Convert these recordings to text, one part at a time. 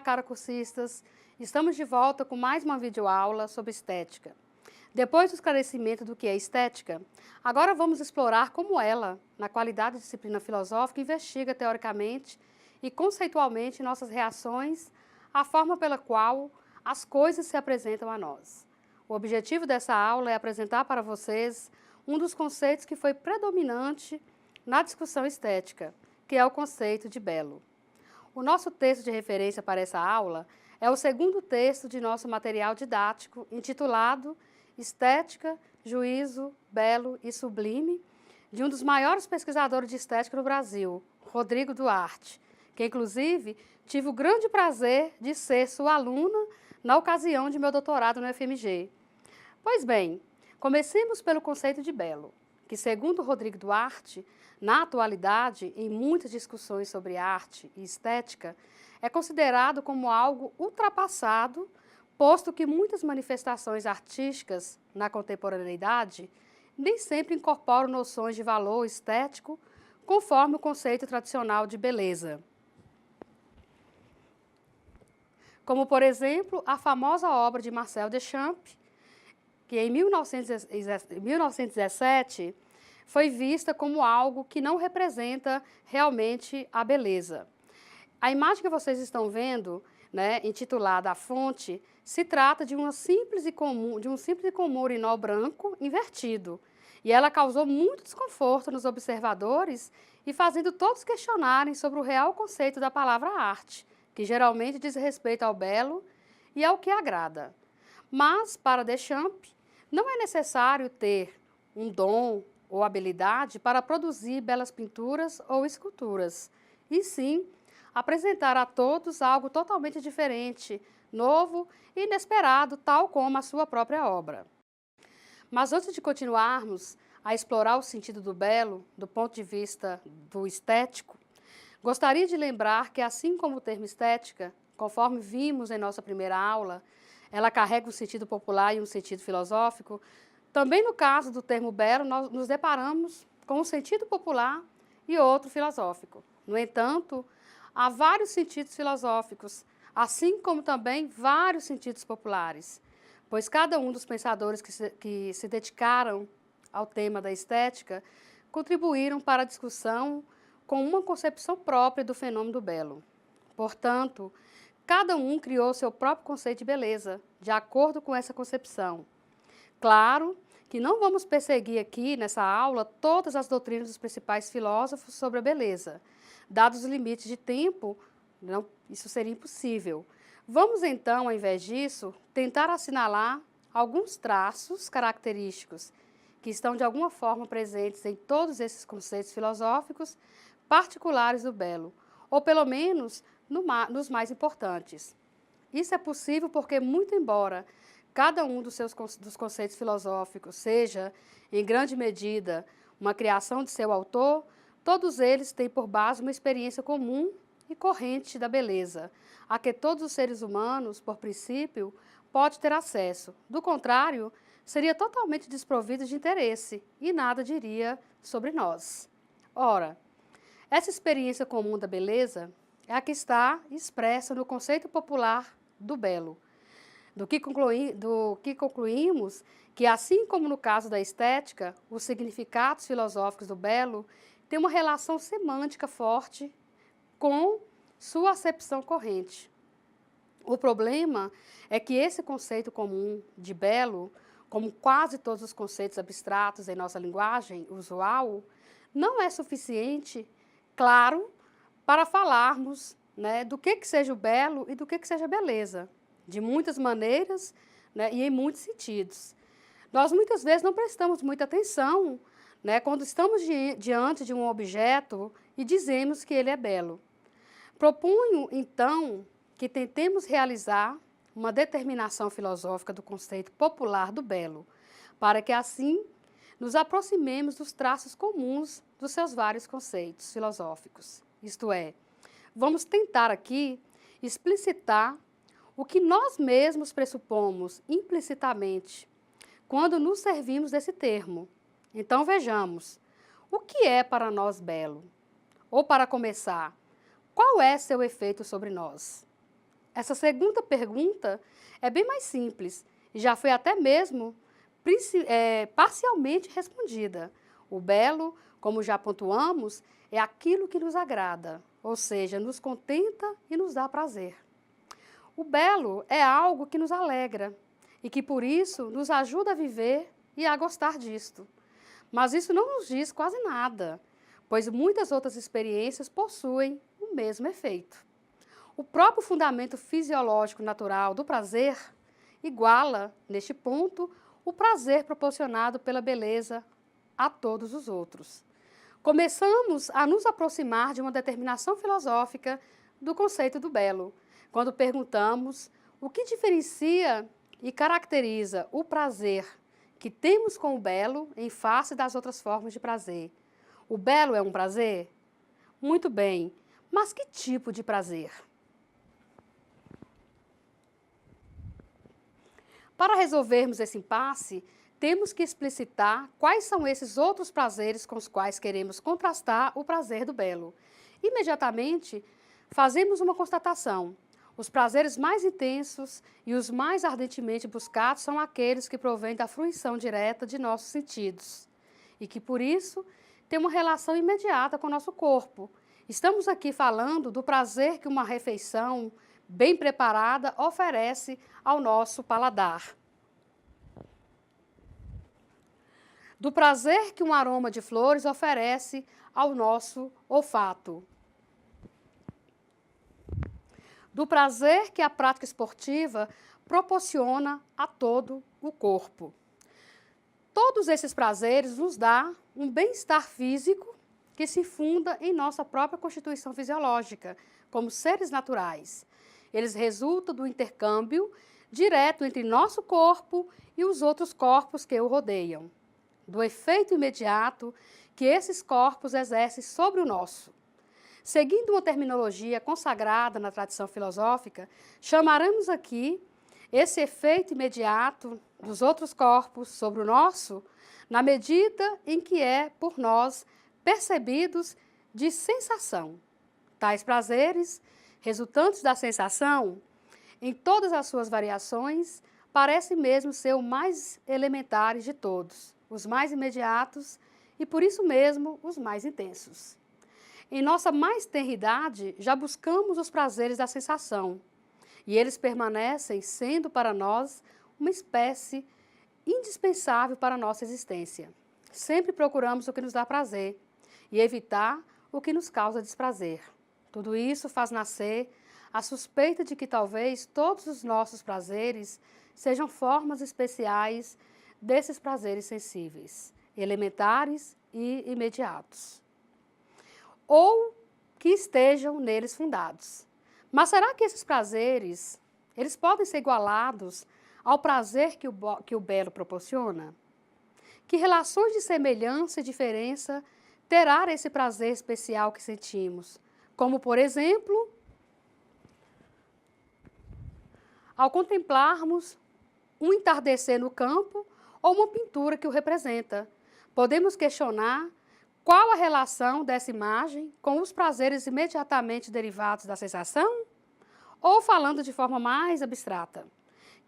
cara cursistas! Estamos de volta com mais uma videoaula sobre estética. Depois do esclarecimento do que é estética, agora vamos explorar como ela, na qualidade de disciplina filosófica, investiga teoricamente e conceitualmente nossas reações à forma pela qual as coisas se apresentam a nós. O objetivo dessa aula é apresentar para vocês um dos conceitos que foi predominante na discussão estética, que é o conceito de belo. O nosso texto de referência para essa aula é o segundo texto de nosso material didático, intitulado Estética, Juízo, Belo e Sublime, de um dos maiores pesquisadores de estética no Brasil, Rodrigo Duarte, que inclusive tive o grande prazer de ser sua aluna na ocasião de meu doutorado no FMG. Pois bem, comecemos pelo conceito de belo, que segundo Rodrigo Duarte, na atualidade, em muitas discussões sobre arte e estética, é considerado como algo ultrapassado, posto que muitas manifestações artísticas na contemporaneidade nem sempre incorporam noções de valor estético conforme o conceito tradicional de beleza. Como, por exemplo, a famosa obra de Marcel Duchamp, que em 1917 foi vista como algo que não representa realmente a beleza. A imagem que vocês estão vendo, intitulada A Fonte, se trata de um simples e comum urinol branco invertido. E ela causou muito desconforto nos observadores e fazendo todos questionarem sobre o real conceito da palavra arte, que geralmente diz respeito ao belo e ao que agrada. Mas, para Duchamp, não é necessário ter um dom ou habilidade para produzir belas pinturas ou esculturas, e sim apresentar a todos algo totalmente diferente, novo e inesperado, tal como a sua própria obra. Mas antes de continuarmos a explorar o sentido do belo do ponto de vista do estético, gostaria de lembrar que, assim como o termo estética, conforme vimos em nossa primeira aula, ela carrega um sentido popular e um sentido filosófico, também no caso do termo belo, nós nos deparamos com um sentido popular e outro filosófico. No entanto, há vários sentidos filosóficos, assim como também vários sentidos populares, pois cada um dos pensadores que se dedicaram ao tema da estética contribuíram para a discussão com uma concepção própria do fenômeno do belo. Portanto, cada um criou seu próprio conceito de beleza, de acordo com essa concepção. Claro que não vamos perseguir aqui, nessa aula, todas as doutrinas dos principais filósofos sobre a beleza. Dados os limites de tempo, isso seria impossível. Vamos então, ao invés disso, tentar assinalar alguns traços característicos que estão de alguma forma presentes em todos esses conceitos filosóficos particulares do belo, ou pelo menos nos mais importantes. Isso é possível porque, muito embora cada um dos conceitos filosóficos seja, em grande medida, uma criação de seu autor, todos eles têm por base uma experiência comum e corrente da beleza, a que todos os seres humanos, por princípio, podem ter acesso. Do contrário, seria totalmente desprovido de interesse e nada diria sobre nós. Ora, essa experiência comum da beleza é a que está expressa no conceito popular do belo, do que concluímos que, assim como no caso da estética, os significados filosóficos do belo têm uma relação semântica forte com sua acepção corrente. O problema é que esse conceito comum de belo, como quase todos os conceitos abstratos em nossa linguagem usual, não é suficiente, claro, para falarmos do que seja o belo e do que seja beleza, de muitas maneiras e em muitos sentidos. Nós muitas vezes não prestamos muita atenção quando estamos diante de um objeto e dizemos que ele é belo. Proponho, então, que tentemos realizar uma determinação filosófica do conceito popular do belo, para que assim nos aproximemos dos traços comuns dos seus vários conceitos filosóficos. Isto é, vamos tentar aqui explicitar o que nós mesmos pressupomos implicitamente quando nos servimos desse termo. Então vejamos, o que é para nós belo? Ou para começar, qual é seu efeito sobre nós? Essa segunda pergunta é bem mais simples e já foi até mesmo parcialmente respondida. O belo, como já pontuamos, é aquilo que nos agrada, ou seja, nos contenta e nos dá prazer. O belo é algo que nos alegra e que, por isso, nos ajuda a viver e a gostar disto. Mas isso não nos diz quase nada, pois muitas outras experiências possuem o mesmo efeito. O próprio fundamento fisiológico natural do prazer iguala, neste ponto, o prazer proporcionado pela beleza a todos os outros. Começamos a nos aproximar de uma determinação filosófica do conceito do belo, quando perguntamos o que diferencia e caracteriza o prazer que temos com o belo em face das outras formas de prazer. O belo é um prazer? Muito bem, mas que tipo de prazer? Para resolvermos esse impasse, temos que explicitar quais são esses outros prazeres com os quais queremos contrastar o prazer do belo. Imediatamente, fazemos uma constatação. Os prazeres mais intensos e os mais ardentemente buscados são aqueles que provêm da fruição direta de nossos sentidos e que, por isso, têm uma relação imediata com o nosso corpo. Estamos aqui falando do prazer que uma refeição bem preparada oferece ao nosso paladar. Do prazer que um aroma de flores oferece ao nosso olfato. Do prazer que a prática esportiva proporciona a todo o corpo. Todos esses prazeres nos dão um bem-estar físico que se funda em nossa própria constituição fisiológica, como seres naturais. Eles resultam do intercâmbio direto entre nosso corpo e os outros corpos que o rodeiam, do efeito imediato que esses corpos exercem sobre o nosso. Seguindo uma terminologia consagrada na tradição filosófica, chamaremos aqui esse efeito imediato dos outros corpos sobre o nosso, na medida em que é, por nós, percebidos de sensação. Tais prazeres, resultantes da sensação, em todas as suas variações, parecem mesmo ser os mais elementares de todos, os mais imediatos e, por isso mesmo, os mais intensos. Em nossa mais tenra idade, já buscamos os prazeres da sensação, e eles permanecem sendo para nós uma espécie indispensável para a nossa existência. Sempre procuramos o que nos dá prazer e evitar o que nos causa desprazer. Tudo isso faz nascer a suspeita de que talvez todos os nossos prazeres sejam formas especiais desses prazeres sensíveis, elementares e imediatos, ou que estejam neles fundados. Mas será que esses prazeres, eles podem ser igualados ao prazer que o belo proporciona? Que relações de semelhança e diferença terá esse prazer especial que sentimos? Como, por exemplo, ao contemplarmos um entardecer no campo ou uma pintura que o representa, podemos questionar qual a relação dessa imagem com os prazeres imediatamente derivados da sensação? Ou, falando de forma mais abstrata,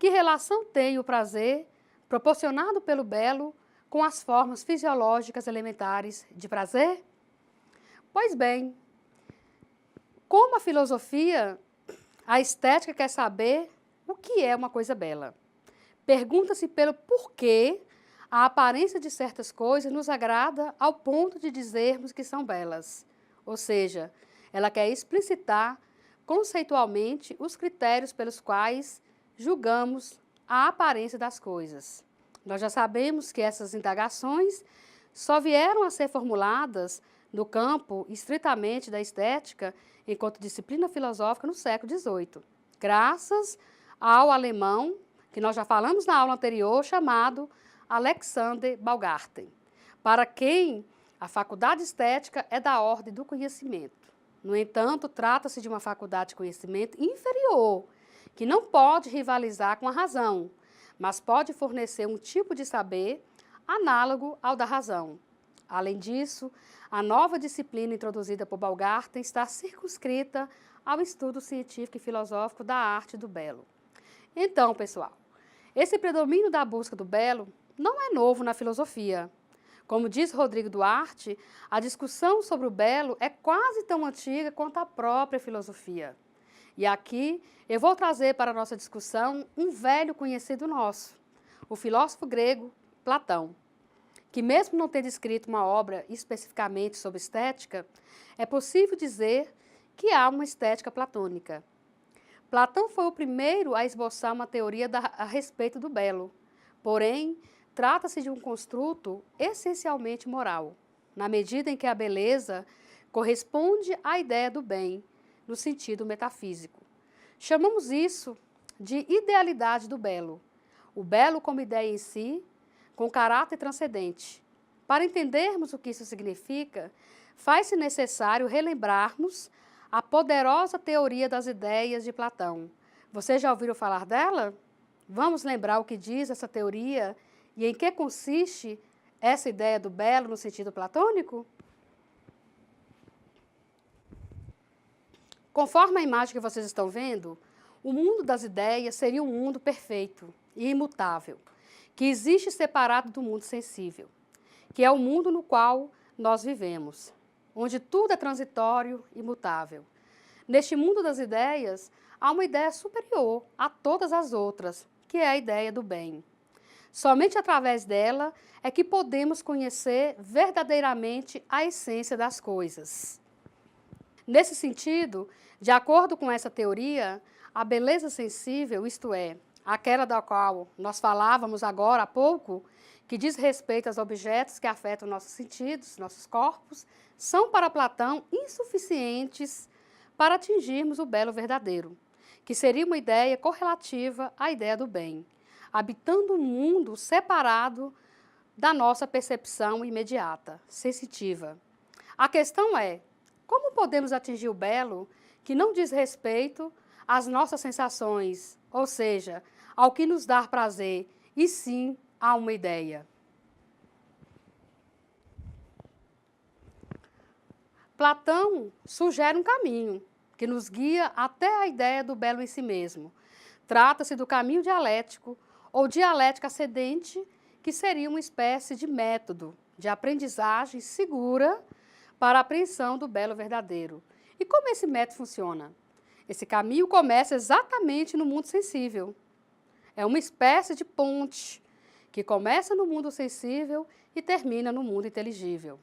que relação tem o prazer proporcionado pelo belo com as formas fisiológicas elementares de prazer? Pois bem, como a filosofia, a estética quer saber o que é uma coisa bela. Pergunta-se pelo porquê a aparência de certas coisas nos agrada ao ponto de dizermos que são belas. Ou seja, ela quer explicitar conceitualmente os critérios pelos quais julgamos a aparência das coisas. Nós já sabemos que essas indagações só vieram a ser formuladas no campo estritamente da estética enquanto disciplina filosófica no século XVIII, graças ao alemão, que nós já falamos na aula anterior, chamado Alexander Baumgarten, para quem a faculdade estética é da ordem do conhecimento. No entanto, trata-se de uma faculdade de conhecimento inferior, que não pode rivalizar com a razão, mas pode fornecer um tipo de saber análogo ao da razão. Além disso, a nova disciplina introduzida por Baumgarten está circunscrita ao estudo científico e filosófico da arte do belo. Então, pessoal, esse predomínio da busca do belo não é novo na filosofia. Como diz Rodrigo Duarte, a discussão sobre o belo é quase tão antiga quanto a própria filosofia. E aqui eu vou trazer para a nossa discussão um velho conhecido nosso, o filósofo grego Platão, que mesmo não tendo escrito uma obra especificamente sobre estética, é possível dizer que há uma estética platônica. Platão foi o primeiro a esboçar uma teoria a respeito do belo, porém, trata-se de um construto essencialmente moral, na medida em que a beleza corresponde à ideia do bem, no sentido metafísico. Chamamos isso de idealidade do belo, o belo como ideia em si, com caráter transcendente. Para entendermos o que isso significa, faz-se necessário relembrarmos a poderosa teoria das ideias de Platão. Vocês já ouviram falar dela? Vamos lembrar o que diz essa teoria e em que consiste essa ideia do belo no sentido platônico? Conforme a imagem que vocês estão vendo, o mundo das ideias seria um mundo perfeito e imutável, que existe separado do mundo sensível, que é o mundo no qual nós vivemos, onde tudo é transitório e mutável. Neste mundo das ideias, há uma ideia superior a todas as outras, que é a ideia do bem. Somente através dela é que podemos conhecer verdadeiramente a essência das coisas. Nesse sentido, de acordo com essa teoria, a beleza sensível, isto é, aquela da qual nós falávamos agora há pouco, que diz respeito aos objetos que afetam nossos sentidos, nossos corpos, são para Platão insuficientes para atingirmos o belo verdadeiro, que seria uma ideia correlativa à ideia do bem, habitando um mundo separado da nossa percepção imediata, sensitiva. A questão é, como podemos atingir o belo que não diz respeito às nossas sensações, ou seja, ao que nos dá prazer, e sim a uma ideia? Platão sugere um caminho que nos guia até a ideia do belo em si mesmo. Trata-se do caminho dialético ou dialética ascendente, que seria uma espécie de método de aprendizagem segura para a apreensão do belo verdadeiro. E como esse método funciona? Esse caminho começa exatamente no mundo sensível. É uma espécie de ponte que começa no mundo sensível e termina no mundo inteligível.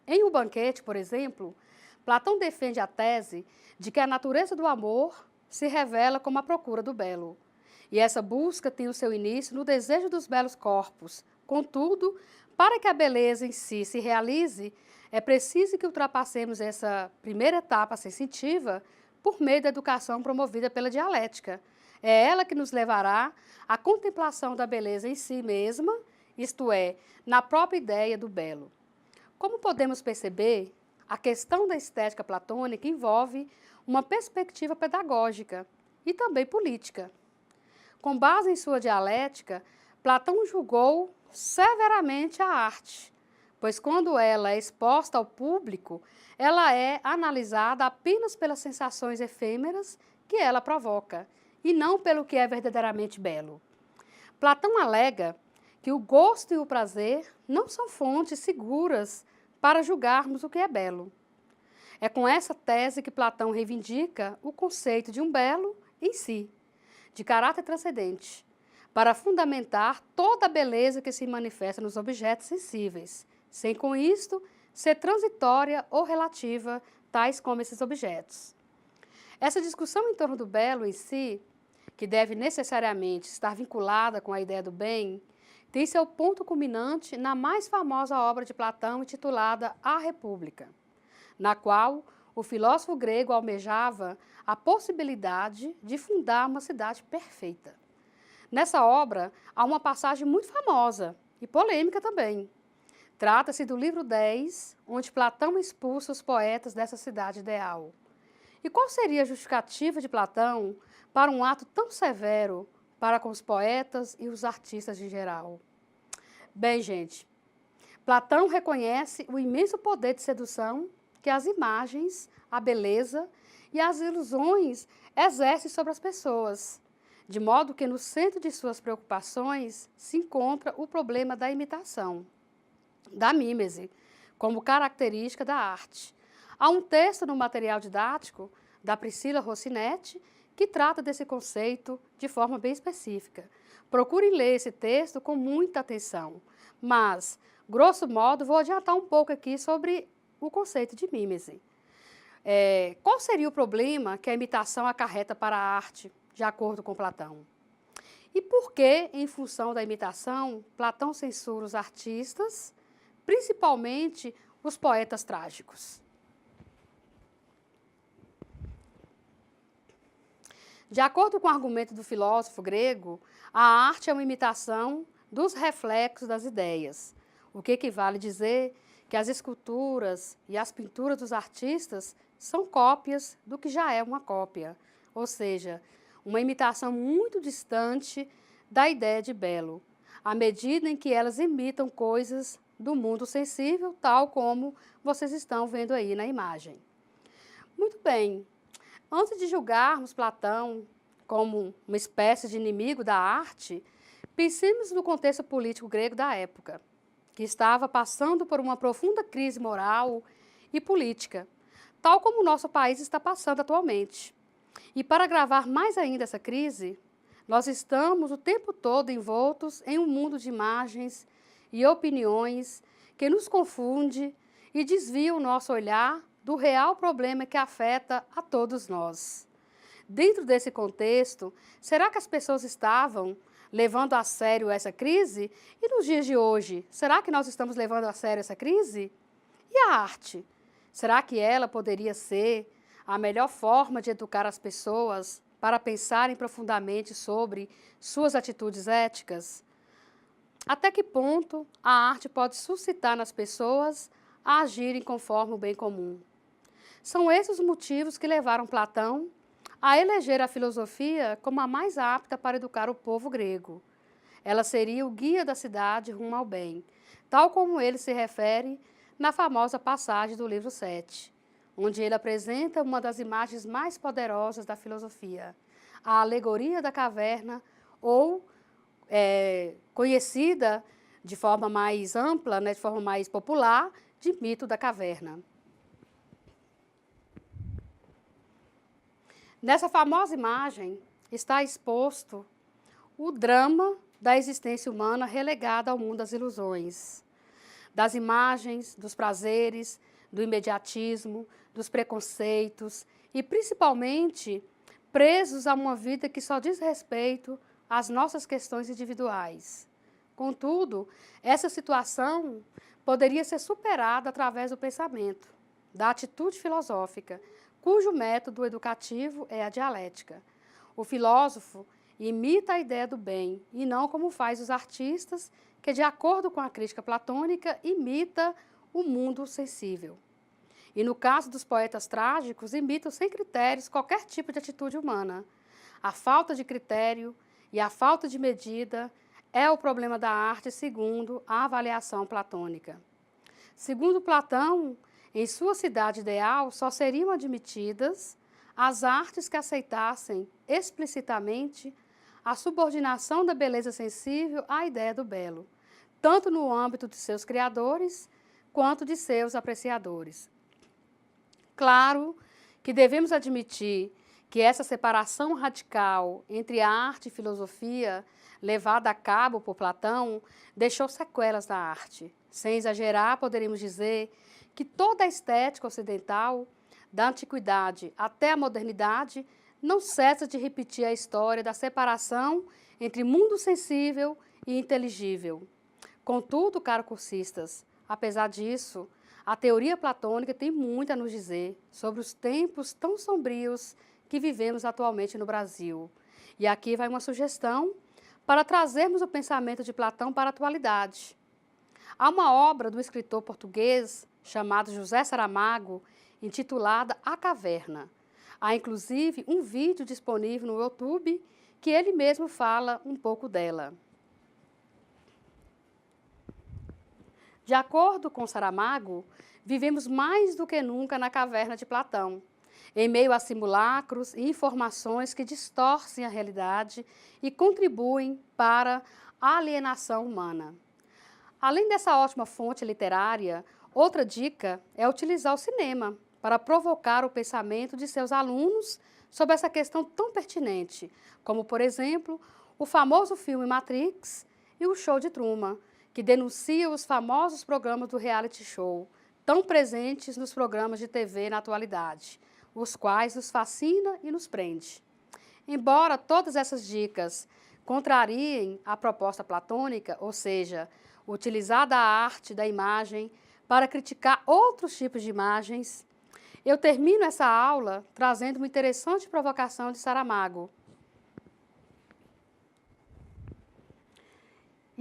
Em O Banquete, por exemplo, Platão defende a tese de que a natureza do amor se revela como a procura do belo. E essa busca tem o seu início no desejo dos belos corpos. Contudo, para que a beleza em si se realize, é preciso que ultrapassemos essa primeira etapa sensitiva por meio da educação promovida pela dialética. É ela que nos levará à contemplação da beleza em si mesma, isto é, na própria ideia do belo. Como podemos perceber, a questão da estética platônica envolve uma perspectiva pedagógica e também política. Com base em sua dialética, Platão julgou severamente a arte, pois quando ela é exposta ao público, ela é analisada apenas pelas sensações efêmeras que ela provoca, e não pelo que é verdadeiramente belo. Platão alega que o gosto e o prazer não são fontes seguras para julgarmos o que é belo. É com essa tese que Platão reivindica o conceito de um belo em si, de caráter transcendente, para fundamentar toda a beleza que se manifesta nos objetos sensíveis, sem com isto ser transitória ou relativa, tais como esses objetos. Essa discussão em torno do belo em si, que deve necessariamente estar vinculada com a ideia do bem, tem seu ponto culminante na mais famosa obra de Platão, intitulada A República, na qual o filósofo grego almejava a possibilidade de fundar uma cidade perfeita. Nessa obra, há uma passagem muito famosa e polêmica também. Trata-se do livro 10, onde Platão expulsa os poetas dessa cidade ideal. E qual seria a justificativa de Platão para um ato tão severo para com os poetas e os artistas em geral? Bem, gente, Platão reconhece o imenso poder de sedução que as imagens, a beleza e as ilusões exercem sobre as pessoas, de modo que no centro de suas preocupações se encontra o problema da imitação, da mímese, como característica da arte. Há um texto no material didático da Priscila Rossinetti que trata desse conceito de forma bem específica. Procurem ler esse texto com muita atenção, mas, grosso modo, vou adiantar um pouco aqui sobre o conceito de mímese. Qual seria o problema que a imitação acarreta para a arte, de acordo com Platão? E por que, em função da imitação, Platão censura os artistas, principalmente os poetas trágicos? De acordo com o argumento do filósofo grego, a arte é uma imitação dos reflexos das ideias, o que equivale a dizer que as esculturas e as pinturas dos artistas são cópias do que já é uma cópia, ou seja, uma imitação muito distante da ideia de belo, à medida em que elas imitam coisas do mundo sensível, tal como vocês estão vendo aí na imagem. Muito bem, antes de julgarmos Platão como uma espécie de inimigo da arte, pensemos no contexto político grego da época, que estava passando por uma profunda crise moral e política, tal como o nosso país está passando atualmente. E para agravar mais ainda essa crise, nós estamos o tempo todo envoltos em um mundo de imagens e opiniões que nos confunde e desvia o nosso olhar do real problema que afeta a todos nós. Dentro desse contexto, será que as pessoas estavam levando a sério essa crise? E nos dias de hoje, será que nós estamos levando a sério essa crise? E a arte? Será que ela poderia ser a melhor forma de educar as pessoas para pensarem profundamente sobre suas atitudes éticas? Até que ponto a arte pode suscitar nas pessoas a agirem conforme o bem comum? São esses os motivos que levaram Platão a eleger a filosofia como a mais apta para educar o povo grego. Ela seria o guia da cidade rumo ao bem, tal como ele se refere na famosa passagem do livro 7, onde ele apresenta uma das imagens mais poderosas da filosofia, a alegoria da caverna, ou conhecida de forma mais ampla, de forma mais popular, de mito da caverna. Nessa famosa imagem está exposto o drama da existência humana relegada ao mundo das ilusões, das imagens, dos prazeres, do imediatismo, dos preconceitos e, principalmente, presos a uma vida que só diz respeito às nossas questões individuais. Contudo, essa situação poderia ser superada através do pensamento, da atitude filosófica, cujo método educativo é a dialética. O filósofo imita a ideia do bem, e não como faz os artistas, que, de acordo com a crítica platônica, imita o mundo sensível. E no caso dos poetas trágicos, imitam sem critérios qualquer tipo de atitude humana. A falta de critério e a falta de medida é o problema da arte, segundo a avaliação platônica. Segundo Platão, em sua cidade ideal, só seriam admitidas as artes que aceitassem explicitamente a subordinação da beleza sensível à ideia do belo, tanto no âmbito de seus criadores quanto de seus apreciadores. Claro que devemos admitir que essa separação radical entre arte e filosofia, levada a cabo por Platão, deixou sequelas na arte. Sem exagerar, poderíamos dizer que toda a estética ocidental, da antiguidade até a modernidade, não cessa de repetir a história da separação entre mundo sensível e inteligível. Contudo, caros cursistas, apesar disso, a teoria platônica tem muito a nos dizer sobre os tempos tão sombrios que vivemos atualmente no Brasil. E aqui vai uma sugestão para trazermos o pensamento de Platão para a atualidade. Há uma obra do escritor português chamado José Saramago, intitulada A Caverna. Há, inclusive, um vídeo disponível no YouTube que ele mesmo fala um pouco dela. De acordo com Saramago, vivemos mais do que nunca na caverna de Platão, em meio a simulacros e informações que distorcem a realidade e contribuem para a alienação humana. Além dessa ótima fonte literária, outra dica é utilizar o cinema para provocar o pensamento de seus alunos sobre essa questão tão pertinente, como, por exemplo, o famoso filme Matrix e o Show de Truman, que denuncia os famosos programas do reality show, tão presentes nos programas de TV na atualidade, os quais nos fascina e nos prende. Embora todas essas dicas contrariem a proposta platônica, ou seja, utilizar da arte, da imagem, para criticar outros tipos de imagens, eu termino essa aula trazendo uma interessante provocação de Saramago.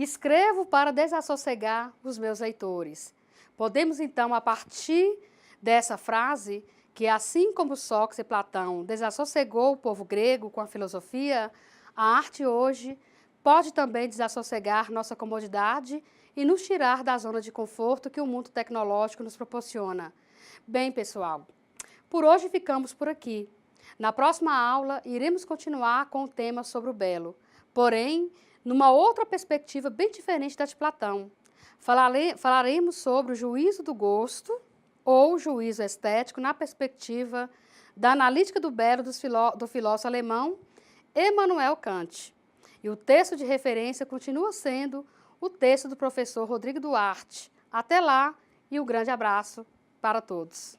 Escrevo para desassossegar os meus leitores. Podemos, então, a partir dessa frase, que assim como Sócrates e Platão desassossegou o povo grego com a filosofia, a arte hoje pode também desassossegar nossa comodidade e nos tirar da zona de conforto que o mundo tecnológico nos proporciona. Bem, pessoal, por hoje ficamos por aqui. Na próxima aula, iremos continuar com o tema sobre o belo, porém, numa outra perspectiva bem diferente da de Platão. Falaremos sobre o juízo do gosto ou juízo estético na perspectiva da analítica do belo do filósofo alemão Immanuel Kant. E o texto de referência continua sendo o texto do professor Rodrigo Duarte. Até lá e um grande abraço para todos.